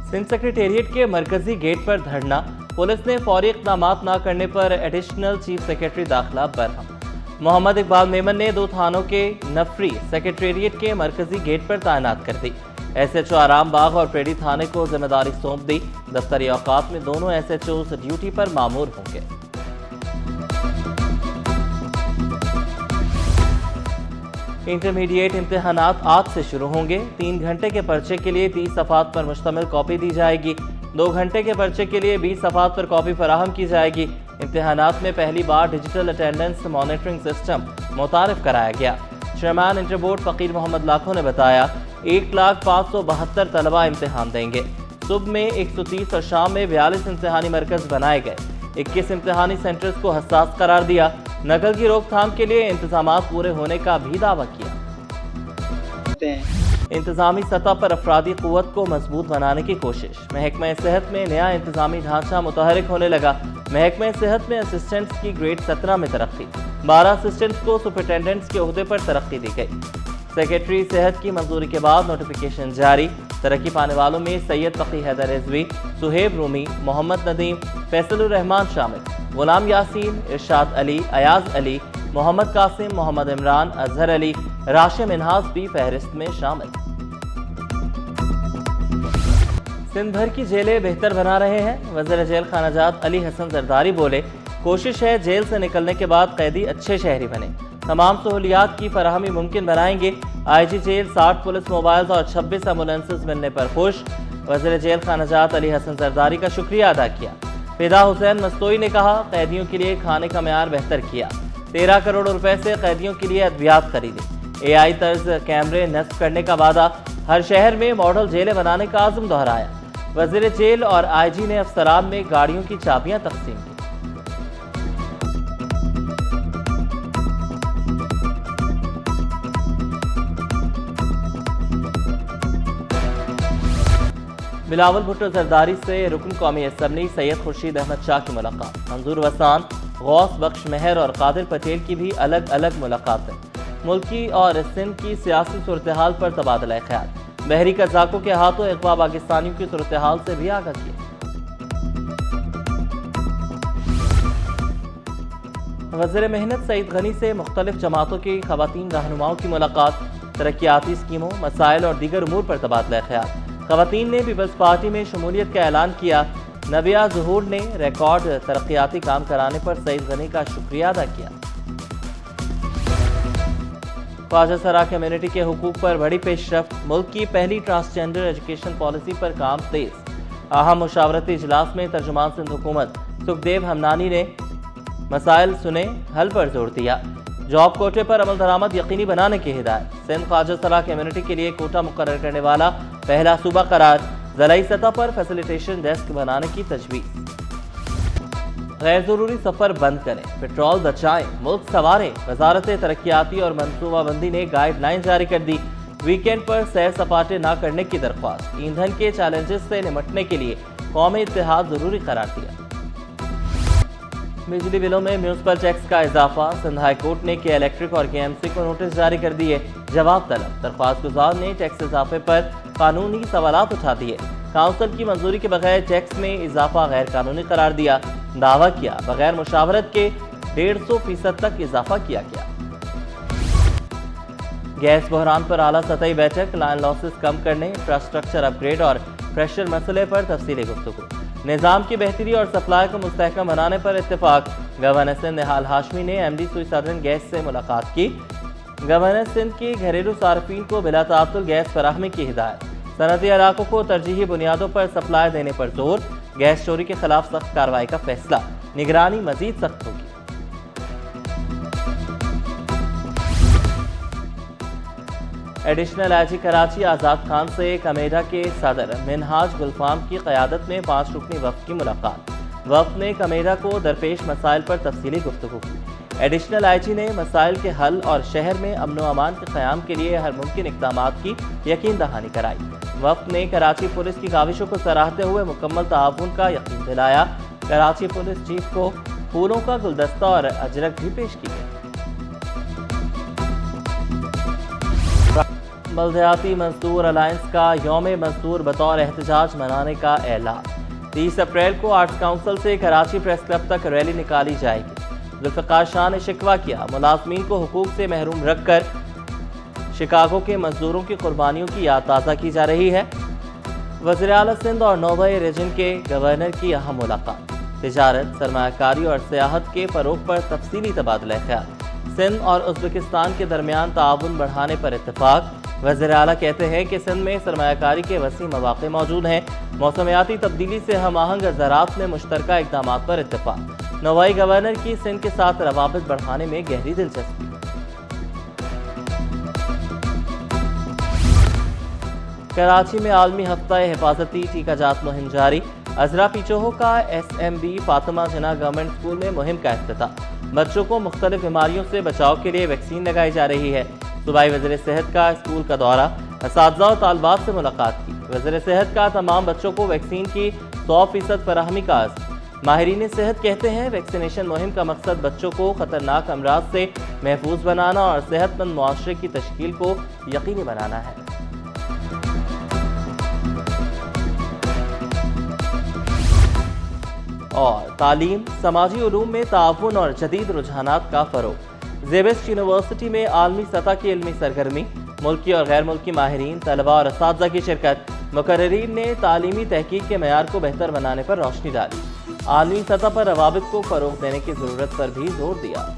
Sindh secretariat के मरकजी gate पर धरना, पुलिस ने फौरी इक़दामात न करने पर एडिशनल चीफ सेक्रेटरी दाखिला बरहम। मोहम्मद इकबाल मेमन ने 2 थानों के नफरी सेक्रेटेरिएट के मरकजी गेट पर तैनात कर दी। SHO आराम बाग और प्रेडी थाने को जिम्मेदारी सौंप दी। दफ्तरी औकात में दोनों SHOs ड्यूटी पर मामूर होंगे। इंटरमीडिएट इम्तिहानात आज से शुरू होंगे। 3 घंटे के पर्चे के लिए 30 सफ़ात पर मुश्तमिल कॉपी दी जाएगी। 2 घंटे के पर्चे के लिए 20 सफ़ात पर कॉपी फराहम की जाएगी। इम्तिहानात में पहली बार डिजिटल अटेंडेंस मॉनिटरिंग सिस्टम मुतारिफ कराया गया। चेयरमैन इंटर बोर्ड फ़कीर मोहम्मद लाखो ने बताया, 1,572 तलबा इम्तिहान देंगे। सुबह में 130 और शाम में 42 इम्तिहानी मरकज़ बनाए गए। 21 इम्तिहानी सेंटर्स को हसास करार दिया। नकल की रोकथाम के लिए इंतजामात पूरे होने का भी दावा किया। इंतजामी सतह पर अफरादी क़ुव्वत को मजबूत बनाने की कोशिश। महकमा सेहत में नया इंतजामी ढांचा मुतहरिक होने लगा। महकमा सेहत में असिस्टेंट्स की ग्रेड 17 में तरक्की। 12 असिस्टेंट्स को सुपरिटेंडेंट्स के ओहदे पर तरक्की दी गई। सेक्रेटरी सेहत की मंजूरी के बाद नोटिफिकेशन जारी। तरक्की पाने वालों में सैयद तकी हैदर रिजवी, सुहेब रूमी, मोहम्मद नदीम, फैसलुर रहमान शामिल। गुलाम यासीन, इरशाद अली, अयाज अली, मोहम्मद कासिम, मोहम्मद इमरान, अजहर अली, राशिद मिनहाज भी फहरिस्त में शामिल। सिंध भर की जेलें बेहतर बना रहे हैं। वज़ीर जेल खानाजात अली हसन जरदारी बोले, कोशिश है जेल से निकलने के बाद कैदी अच्छे शहरी बने। तमाम सहूलियात की फराहमी मुमकिन बनाएंगे। IG जेल 60 पुलिस मोबाइल्स और 26 एम्बुलेंसेस मिलने पर खुश। वज़ीर जेल खानाजात अली हसन जरदारी का शुक्रिया अदा किया। फिदा हुसैन मस्तोई ने कहा, कैदियों के लिए खाने का मेयार बेहतर किया। 13 करोड़ रुपए से कैदियों के लिए अद्वियात खरीदी। AI तर्ज कैमरे नस्ब करने का वादा। हर शहर में मॉडल जेलें बनाने का आज़म दोहराया। वज़ीर जेल और IG ने अफसरान में गाड़ियों की चाबियां तकसीम की। बिलावल भुट्टो जरदारी से रुकन कौमी असम्बली सैयद खुर्शीद अहमद शाह की मुलाकात। मंजूर वसान, गौस बख्श मेहर और कादिर पटेल की भी अलग अलग मुलाकातें। मुल्की और सिंध की सियासी सूरत हाल पर तबादला ख्याल। बहरी कज़ाकों के हाथों अगवा पाकिस्तानियों की सूरत हाल से भी आगाह किया। वज़ीर मेहनत सईद गनी से मुख्तलिफ जमातों की ख़वातीन रहनुमाओं की मुलाकात। तरक्याती स्कीमों, मसाइल और दीगर उमूर पर तबादला ख्याल। ख़वातीन ने पीपल्स पार्टी में शमूलियत का ऐलान किया। नबिया ज़हूर ने रिकॉर्ड तरक्याती काम कराने पर सईद गनी का शुक्रिया अदा किया। ख्वाजा सरा कम्युनिटी के हुकूक पर बड़ी पेशरफ्त। मुल्क की पहली ट्रांसजेंडर एजुकेशन पॉलिसी पर काम तेज। अहम मुशावरती इजलास में तर्जुमान सिंध हुकूमत सुखदेव हमनानी ने मसाइल सुने, हल पर जोर दिया। जॉब कोटे पर अमल दरामद यकीनी बनाने की हिदायत। सिंध ख्वाजा सरा कम्युनिटी के लिए कोटा मुकर्रर करने वाला पहला सूबा करार। ज़िलाई सतह पर फैसिलिटेशन डेस्क बनाने की तजवीज़। गैर ज़रूरी सफ़र बंद करें, पेट्रोल बचाएं, मुल्क संवारें। वजारत तरक्याती और मनसूबाबंदी ने गाइडलाइन जारी कर दी। वीकेंड पर सैर सपाटे न करने की दरख्वास्त। ईंधन के चैलेंजेस से निपटने के लिए कौमी इत्तेहाद ज़रूरी करार दिया। बिजली बिलों में म्यूनसिपल टैक्स का इजाफा। सिंध हाई कोर्ट ने के इलेक्ट्रिक और KMC को नोटिस जारी कर दिए। जवाब तलब। दरख्वास्त गुजार ने टैक्स इजाफे पर कानूनी सवालात उठा दिए। काउंसिल की मंजूरी के बगैर टैक्स में इजाफा गैर कानूनी करार दिया। दावा किया, बगैर मुशावरत के 150% तक इजाफा किया गया। गैस बहरान पर आला सतही बैठक। लाइन लॉसेस कम करने, इंफ्रास्ट्रक्चर अपग्रेड और प्रेशर मसले पर तफसीली गुफ्तगू। निज़ाम की बेहतरी और सप्लाई को मुस्तहकम बनाने पर इत्तेफाक। गवर्नर सिंध निहाल हाशमी ने MD सुई सदरन गैस से मुलाकात की। गवर्नर सिंध की घरेलू सार्फिन को बिला तातुल गैस फराहमी की हिदायत। सनती इलाकों को तरजीही बुनियादों पर सप्लाई देने पर जोर। गैस चोरी के खिलाफ सख्त कार्रवाई का फैसला। निगरानी मजीद सख्त होगी। एडिशनल IG कराची आज़ाद खान से कमेडा के सदर मिनहाज गुलफाम की क़यादत में 5 रुकनी वफ़द की मुलाकात। वफ़द ने कमेडा को दरपेश मसाइल पर तफसीली गुफ्तगू की। एडिशनल IG ने मसाइल के हल और शहर में अमन व अमान के क़याम के लिए हर मुमकिन इक़दामात की यकीन दहानी कराई। वफ़द ने कराची पुलिस की काविशों को सराहते हुए मुकम्मल ताउन का यकीन दिलाया। कराची पुलिस चीफ को फूलों का गुलदस्ता और अजरक भी पेश की गई। بلدیاتی مزدور الائنس کا یوم مزدور بطور احتجاج منانے کا اعلان۔ 30 اپریل کو آرٹس کونسل سے کراچی پریس کلب تک ریلی نکالی جائے گی۔ ذوالفقار شاہ نے شکوہ کیا، ملازمین کو حقوق سے محروم رکھ کر شکاگو کے مزدوروں کی قربانیوں کی یاد تازہ کی جا رہی ہے۔ وزیر اعلیٰ سندھ اور نوبئی ریجن کے گورنر کی اہم ملاقات۔ تجارت، سرمایہ کاری اور سیاحت کے فروغ پر تفصیلی تبادلہ خیال۔ سندھ اور ازبکستان کے درمیان تعاون بڑھانے پر اتفاق۔ وزیر اعلیٰ کہتے ہیں کہ سندھ میں سرمایہ کاری کے وسیع مواقع موجود ہیں۔ موسمیاتی تبدیلی سے ہم آہنگ زراعت میں مشترکہ اقدامات پر اتفاق۔ نوبئی گورنر کی سندھ کے ساتھ روابط بڑھانے میں گہری دلچسپی۔ کراچی میں عالمی ہفتہ حفاظتی ٹیکہ جات مہم جاری۔ عذرا پیچوہو کا SMB فاطمہ جناح گورنمنٹ اسکول میں مہم کا افتتاح۔ بچوں کو مختلف بیماریوں سے بچاؤ کے لیے ویکسین لگائی جا رہی ہے۔ صوبائی وزیر صحت کا اسکول کا دورہ، اساتذہ اور طالبات سے ملاقات کی۔ وزیر صحت کا تمام بچوں کو ویکسین کی 100% فراہمی کا عزم۔ ماہرین صحت کہتے ہیں ویکسینیشن مہم کا مقصد بچوں کو خطرناک امراض سے محفوظ بنانا اور صحت مند معاشرے کی تشکیل کو یقینی بنانا ہے۔ اور تعلیم، سماجی علوم میں تعاون اور جدید رجحانات کا فروغ۔ زیبسٹ یونیورسٹی میں عالمی سطح کی علمی سرگرمی، ملکی اور غیر ملکی ماہرین، طلباء اور اساتذہ کی شرکت۔ مقررین نے تعلیمی تحقیق کے معیار کو بہتر بنانے پر روشنی ڈالی۔ عالمی سطح پر روابط کو فروغ دینے کی ضرورت پر بھی زور دیا۔